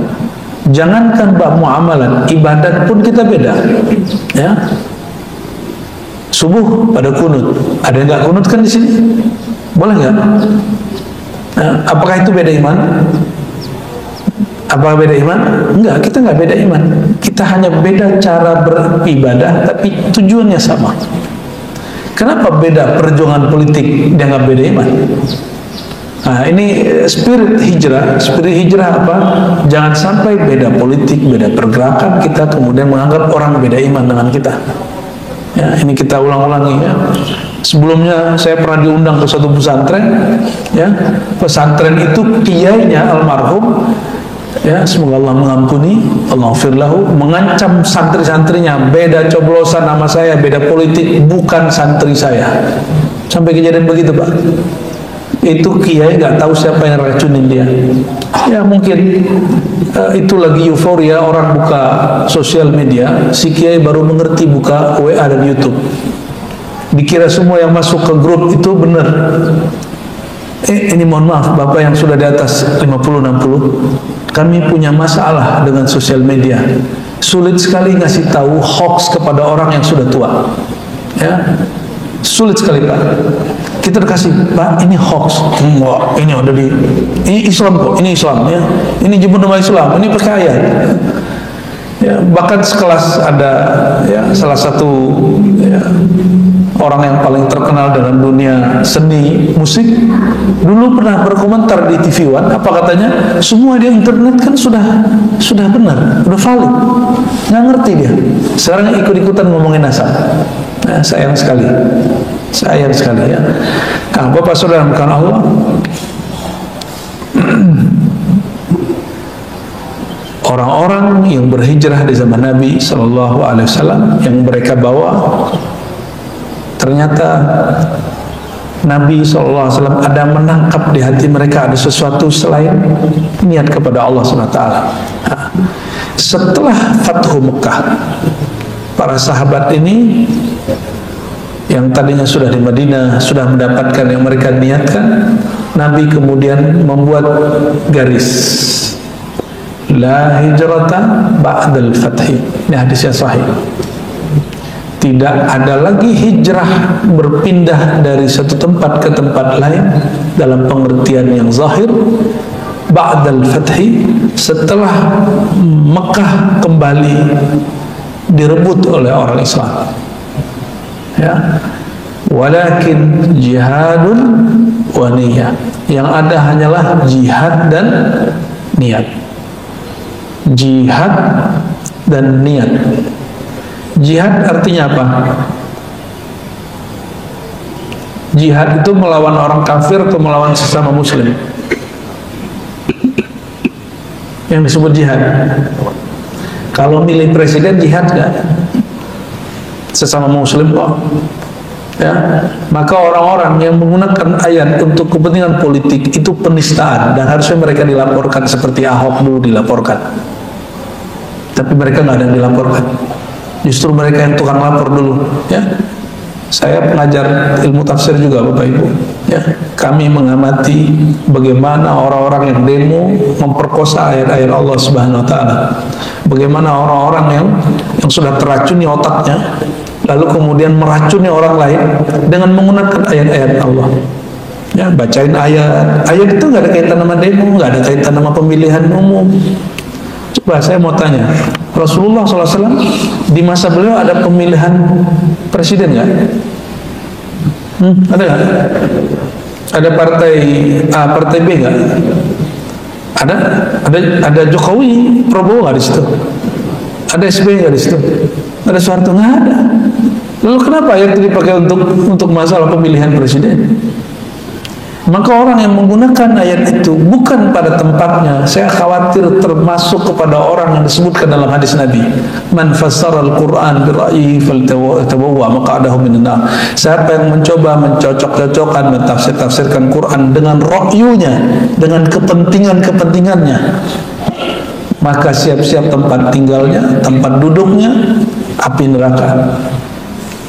jangankan bab muamalat, ibadat pun kita beda. Ya. Subuh pada kunut, ada yang nggak kunut kan di sini? Boleh nggak? Nah, apakah itu beda iman? Apakah beda iman? Enggak, kita nggak beda iman. Kita hanya beda cara beribadah, tapi tujuannya sama. Kenapa beda perjuangan politik dianggap beda iman? Nah, ini spirit hijrah. Spirit hijrah apa? Jangan sampai beda politik, beda pergerakan kita kemudian menganggap orang beda iman dengan kita. Ya, ini kita ulang-ulangi ya. Sebelumnya saya pernah diundang ke suatu pesantren, ya. Pesantren itu kiainya almarhum, ya, semoga Allah mengampuni, Allah firlahu, mengancam santri-santrinya, beda coblosan nama saya, beda politik, bukan santri saya. Sampai kejadian begitu, Pak. Itu kiai nggak tahu siapa yang racunin dia. Ya mungkin itu lagi euforia orang buka sosial media, si kiai baru mengerti buka WA dan YouTube. Dikira semua yang masuk ke grup itu benar. Ini mohon maaf Bapak yang sudah di atas 50-60, kami punya masalah dengan sosial media. Sulit sekali ngasih tahu hoax kepada orang yang sudah tua. Ya. Sulit sekali Pak. Kita dikasih, Pak ini hoax. Enggak, ini ada ini Islam kok, ini Islam ya. Ini jemput nama Islam, ini percaya. Ya, bahkan sekelas ada ya salah satu ya, orang yang paling terkenal dalam dunia seni musik dulu pernah berkomentar di TV One, apa katanya? Semua di internet kan sudah benar, sudah valid. Nggak ngerti dia. Sekarang ikut-ikutan ngomongin asal. Nah, sayang sekali ya. Nah, Bapak Saudara bukan Allah. Orang-orang yang berhijrah di zaman Nabi Sallallahu Alaihi Wasallam yang mereka bawa, ternyata Nabi Sallallahu Alaihi Wasallam ada menangkap di hati mereka ada sesuatu selain niat kepada Allah Subhanahu Wa Taala. Setelah Fathu Mekah, para sahabat ini yang tadinya sudah di Madinah sudah mendapatkan yang mereka niatkan, Nabi kemudian membuat garis la hijrata ba'dal fathi. Ini hadis yang sahih. Tidak ada lagi hijrah berpindah dari satu tempat ke tempat lain dalam pengertian yang zahir. Ba'dal fathi, setelah Mekah kembali direbut oleh orang Islam, ya. Walakin jihadun wa niyah, yang ada hanyalah jihad dan niat. Jihad dan niat. Jihad artinya apa? Jihad itu melawan orang kafir atau melawan sesama muslim? Yang disebut jihad. Kalau milih presiden jihad gak? Sesama muslim kok. Ya, maka orang-orang yang menggunakan ayat untuk kepentingan politik itu penistaan dan harusnya mereka dilaporkan seperti Ahok dulu dilaporkan. Tapi mereka nggak ada yang dilaporkan. Justru mereka yang tukang lapor dulu. Ya, saya pengajar ilmu tafsir juga Bapak Ibu. Ya, kami mengamati bagaimana orang-orang yang demo memperkosa ayat-ayat Allah Subhanahu Wa Taala. Bagaimana orang-orang yang sudah teracuni otaknya, lalu kemudian meracuni orang lain dengan menggunakan ayat-ayat Allah. Ya, bacain ayat. Ayat itu nggak ada kaitan sama demo, nggak ada kaitan sama pemilihan umum. Coba saya mau tanya, Rasulullah SAW di masa beliau ada pemilihan presiden nggak? Ada nggak? Ada partai A, partai B nggak? Ada Jokowi, Prabowo nggak di situ? Ada SBY nggak di situ? Ada Soeharto? Nggak ada. Lalu kenapa ayat itu dipakai untuk masalah pemilihan presiden? Maka orang yang menggunakan ayat itu bukan pada tempatnya. Saya khawatir termasuk kepada orang yang disebutkan dalam hadis Nabi, man fassara al-Quran bira'yihi faltabawwa maq'adahu minan nar. Siapa yang mencoba mencocok-cocokkan, mentafsir-tafsirkan Quran dengan ra'yunya, dengan kepentingan-kepentingannya, maka siap-siap tempat tinggalnya, tempat duduknya api neraka.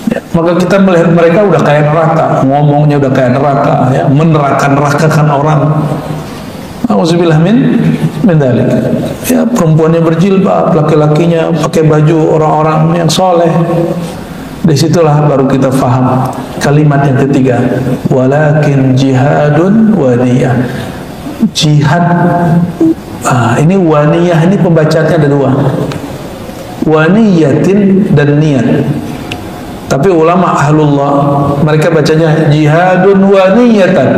Ya, maka kita melihat mereka udah kayak neraka, ngomongnya udah kayak neraka, ya, meneraka-nerakakan orang. Auzubillah min dzalik. Ya, perempuannya berjilbab, laki-lakinya pakai baju orang-orang yang soleh. Disitulah baru kita faham kalimat yang ketiga, walakin jihadun wa niyah. Jihad. Ini waniyah, ini pembacaannya ada dua, waniyatin dan niat. Tapi ulama ahlullah mereka bacanya jihadun waniyatan.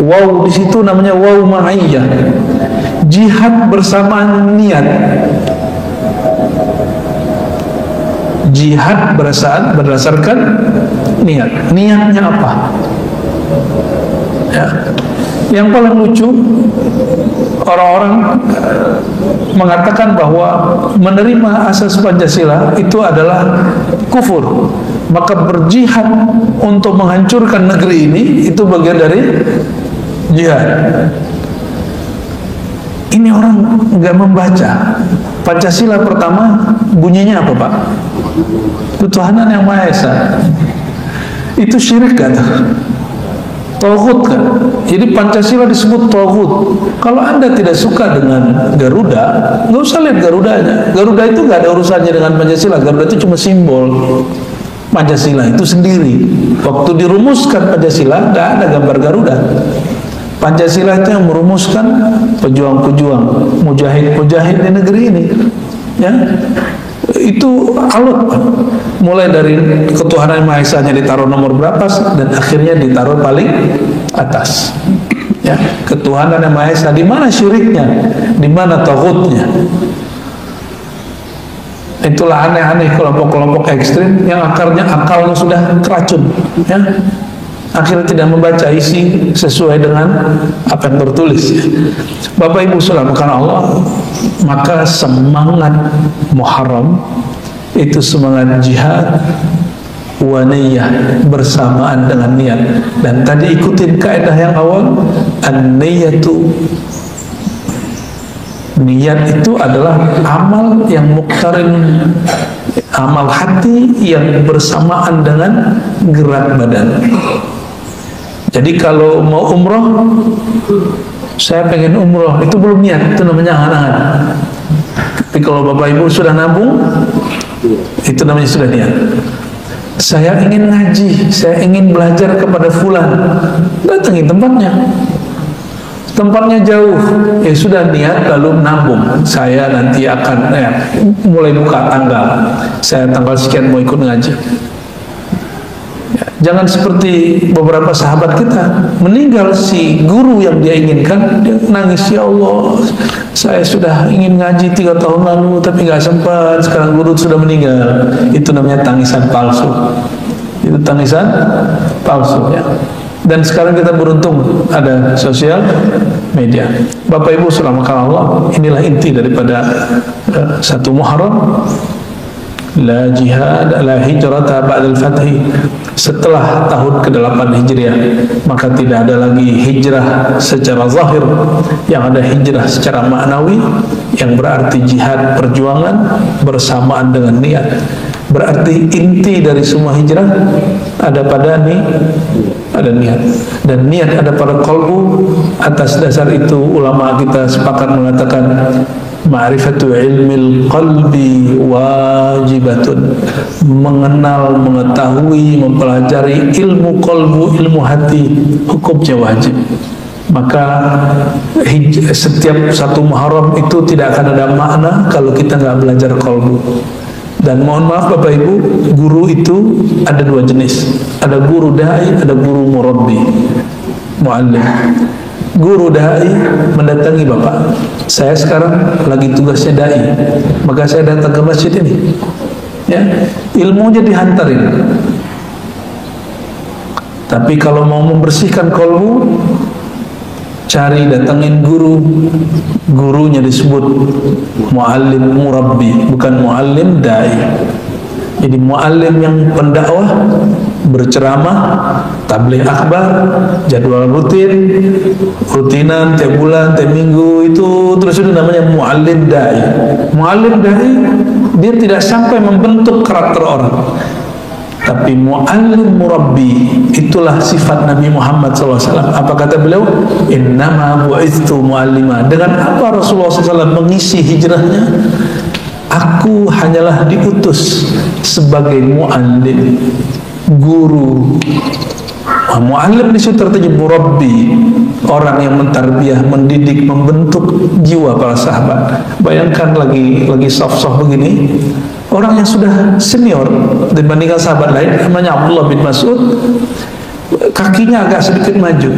Waw di situ namanya waw ma'iyah, jihad bersamaan niat. Jihad berdasarkan niat. Niatnya apa? Ya. Yang paling lucu, orang-orang mengatakan bahwa menerima asas Pancasila itu adalah kufur. Maka berjihad untuk menghancurkan negeri ini itu bagian dari jihad. Ini orang nggak membaca. Pancasila pertama bunyinya apa, Pak? Ketuhanan yang Maha Esa. Itu syirik kan? Tauhid kan? Jadi Pancasila disebut tauhid. Kalau Anda tidak suka dengan Garuda, nggak usah lihat Garudanya. Garuda itu nggak ada urusannya dengan Pancasila. Garuda itu cuma simbol. Pancasila itu sendiri. Waktu dirumuskan Pancasila, nggak ada gambar Garuda. Pancasila itu yang merumuskan pejuang-pejuang, mujahid-mujahid di negeri ini. Ya, itu alut, mulai dari ketuhanan Maha Esa-nya ditaruh nomor berapa dan akhirnya ditaruh paling atas. Ya, ketuhanan yang Maha Esa, di mana syiriknya, di mana tauhidnya? Itulah aneh-aneh kelompok-kelompok ekstrim yang akalnya sudah keracun. Ya, akhirnya tidak membaca isi sesuai dengan apa yang tertulis. Bapak Ibu saudara karena Allah, maka semangat Muharram itu semangat jihad wa niyah bersamaan dengan niat. Dan tadi ikutin kaidah yang awal, an-niyatu, niat itu adalah amal yang muqtarin, amal hati yang bersamaan dengan gerak badan. Jadi kalau mau umroh, saya pengen umroh, itu belum niat, itu namanya angan-angan. Tapi kalau Bapak Ibu sudah nabung, Itu namanya sudah niat. Saya ingin ngaji, saya ingin belajar kepada fulan, datangi tempatnya. Tempatnya jauh, ya sudah niat lalu nabung. Saya nanti akan mulai buka tanggal. Saya tanggal sekian mau ikut ngaji. Ya, jangan seperti beberapa sahabat kita, meninggal si guru yang dia inginkan, dia nangis, ya Allah, saya sudah ingin ngaji 3 tahun lalu tapi nggak sempat. Sekarang guru sudah meninggal. Itu namanya tangisan palsu. Itu tangisan palsu ya. Dan sekarang kita beruntung ada sosial media. Bapak Ibu rahmatullah Allah, inilah inti daripada 1 Muharram. La jihad, la hijrata ba'dal fathi. Setelah tahun ke-8 Hijriah, maka tidak ada lagi hijrah secara zahir, yang ada hijrah secara maknawi, yang berarti jihad, perjuangan bersamaan dengan niat. Berarti inti dari semua hijrah ada pada ada niat, dan niat ada pada qalbu. Atas dasar itu ulama kita sepakat mengatakan ma'rifatu ilmil qalbi wajibatun. Mengenal, mengetahui, mempelajari ilmu qalbu, ilmu hati, hukumnya wajib. Maka setiap 1 Muharram itu tidak akan ada makna kalau kita nggak belajar qalbu. Dan mohon maaf Bapak Ibu, guru itu ada 2 jenis. Ada guru da'i, ada guru murabbi, muallim. Guru da'i mendatangi Bapak. Saya sekarang lagi tugasnya da'i, maka saya datang ke masjid ini. Ya, ilmunya dihantarin. Tapi kalau mau membersihkan kolbu, cari, datangin guru. Gurunya disebut muallim murabbi, bukan muallim da'i. Jadi muallim yang pendakwah, berceramah, tabligh akbar, jadwal rutinan tiap bulan, tiap minggu, itu terus itu namanya muallim da'i. Muallim da'i dia tidak sampai membentuk karakter orang, tapi muallim murabbi, itulah sifat Nabi Muhammad SAW. Apa kata beliau? Innama bu'ithtu muallima. Dengan apa Rasulullah SAW mengisi hijrahnya? Aku hanyalah diutus sebagai muallim, guru. Muallim di situ terjadi murabbi, orang yang mentarbiyah, mendidik, membentuk jiwa para sahabat. Bayangkan lagi soft-soft begini, orang yang sudah senior dibandingkan sahabat lain, namanya Abdullah bin Mas'ud, kakinya agak sedikit maju.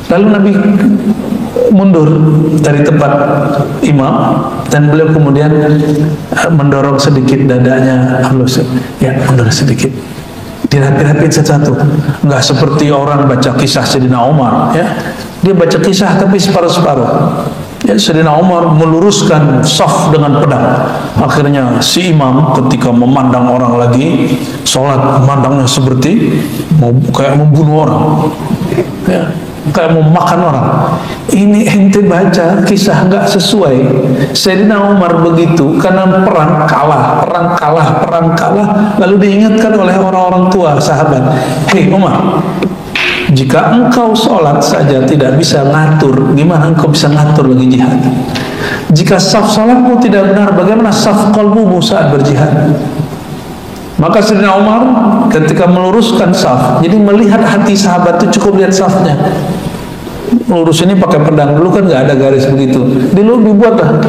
Lalu Nabi mundur dari tempat imam, dan beliau kemudian mendorong sedikit dadanya, ya mundur sedikit, dirapi-rapin satu-satu. Enggak seperti orang baca kisah Sayyidina Umar, ya. Dia baca kisah tapi separuh-separuh. Ya, Sayyidina Umar meluruskan saf dengan pedang. Akhirnya si imam ketika memandang orang lagi sholat, memandangnya seperti kayak membunuh orang, ya, kayak mau makan orang. Ini ente baca kisah nggak sesuai. Sayyidina Umar begitu karena perang kalah, lalu diingatkan oleh orang-orang tua sahabat, hei Umar, jika engkau sholat saja tidak bisa ngatur, gimana engkau bisa ngatur lagi jihad? Jika saf sholatmu tidak benar, bagaimana saf qalbumu saat berjihad? Maka Sayyidina Umar ketika meluruskan saf, jadi melihat hati sahabat itu cukup lihat safnya. Lurus ini pakai pedang, dulu kan nggak ada garis begitu, dulu dibuatlah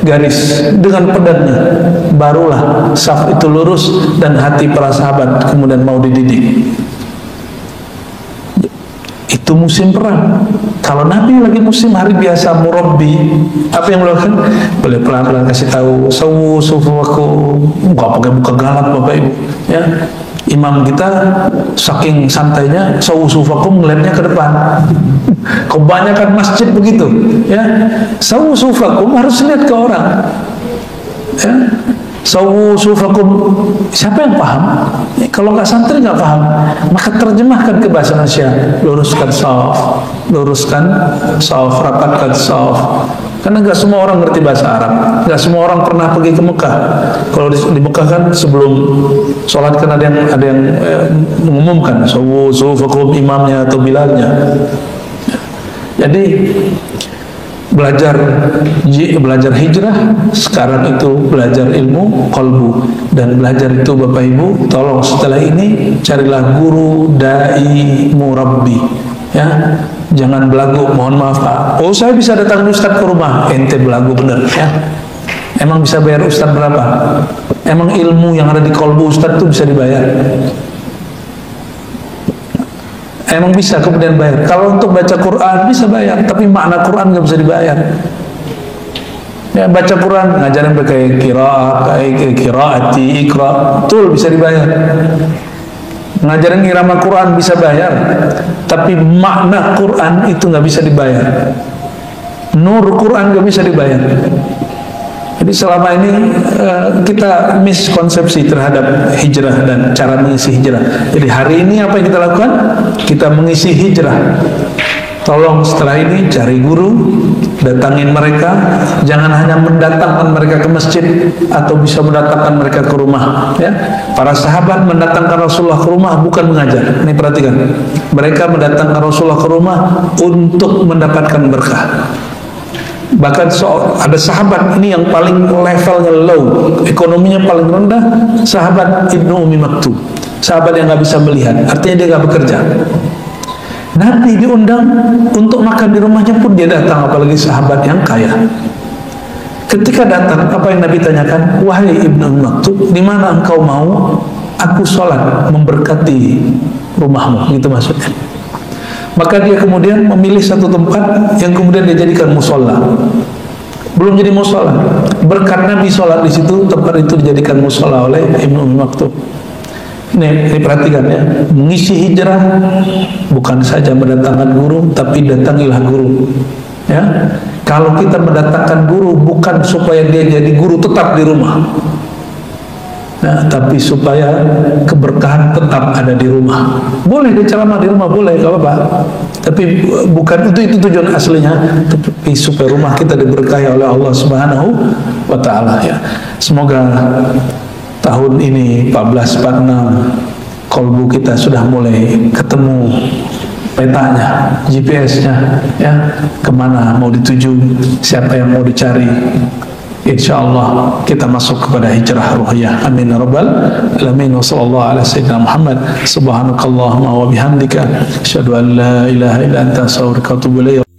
garis dengan pedangnya, barulah saf itu lurus dan hati para sahabat kemudian mau dididik. Itu musim perang. Kalau Nabi lagi musim hari biasa murabbi, apa yang melakukan? Boleh pelan-pelan kasih tahu, sawu sufuwakum, nggak pakai buka galak Bapak Ibu, ya. Imam kita saking santainya, sawu sufuwakum, ngeliatnya ke depan. Kebanyakan masjid begitu, ya. Sawu sufuwakum harus lihat ke orang, ya. Sawu sufuwakum, siapa yang paham? Kalau nggak santri nggak paham, maka terjemahkan ke bahasa Indonesia. Luruskan saf, rapatkan saf. Karena nggak semua orang ngerti bahasa Arab, nggak semua orang pernah pergi ke Mekah. Kalau di Mekah kan sebelum sholat kan ada yang mengumumkan sawu sufuwakum, imamnya atau bilalnya. Jadi belajar hijrah, sekarang itu belajar ilmu qalbu. Dan belajar itu Bapak Ibu, tolong setelah ini carilah guru dai murabbi, ya. Jangan belagu, mohon maaf Pak. Oh, saya bisa datang ustaz ke rumah. Ente belagu bener, ya. Emang bisa bayar ustaz berapa? Emang ilmu yang ada di qalbu ustaz itu bisa dibayar? Emang bisa kemudian bayar? Kalau untuk baca Quran bisa bayar, tapi makna Quran nggak bisa dibayar. Ya, baca Quran, ngajarin pakai qiraati, ikra, betul bisa dibayar. Ngajarin irama Quran bisa bayar, tapi makna Quran itu nggak bisa dibayar. Nur Quran nggak bisa dibayar. Jadi selama ini kita miskonsepsi terhadap hijrah dan cara mengisi hijrah. Jadi hari ini apa yang kita lakukan? Kita mengisi hijrah. Tolong setelah ini cari guru, datangin mereka. Jangan hanya mendatangkan mereka ke masjid atau bisa mendatangkan mereka ke rumah. Ya, para sahabat mendatangkan Rasulullah ke rumah bukan mengajar. Ini perhatikan. Mereka mendatangkan Rasulullah ke rumah untuk mendapatkan berkah. Bahkan ada sahabat ini yang paling levelnya low, ekonominya paling rendah, sahabat Ibnu Ummi Maktum, sahabat yang nggak bisa melihat, artinya dia nggak bekerja. Nabi diundang untuk makan di rumahnya pun dia datang, apalagi sahabat yang kaya. Ketika datang, apa yang Nabi tanyakan? Wahai Ibnu Ummi Maktum, di mana engkau mau aku sholat memberkati rumahmu? Gitu maksudnya. Maka dia kemudian memilih satu tempat yang kemudian dia jadikan musola. Belum jadi musola, berkat Nabi sholat di situ, tempat itu dijadikan musola oleh Ibnu Ummi Maktum. Ini perhatikan ya, mengisi hijrah bukan saja mendatangkan guru, tapi datangilah guru. Ya, kalau kita mendatangkan guru bukan supaya dia jadi guru tetap di rumah. Nah, tapi supaya keberkahan tetap ada di rumah. Boleh dia ceramah di rumah, boleh, gak apa-apa. Tapi bukan itu tujuan aslinya, tapi supaya rumah kita diberkahi oleh Allah Subhanahu wa Ta'ala. Ya. Semoga tahun ini 1446 kolbu kita sudah mulai ketemu petanya, GPS-nya, ya, kemana mau dituju, siapa yang mau dicari. InsyaAllah kita masuk kepada hijrah ruhiyah. Amin ya rabbal alamin. Wa sallallahu ala sayyidina Muhammad. Subhanakallahumma wa bihamdika asyhadu an la ilaha illa anta astaghfiruka wa atubu ilaik.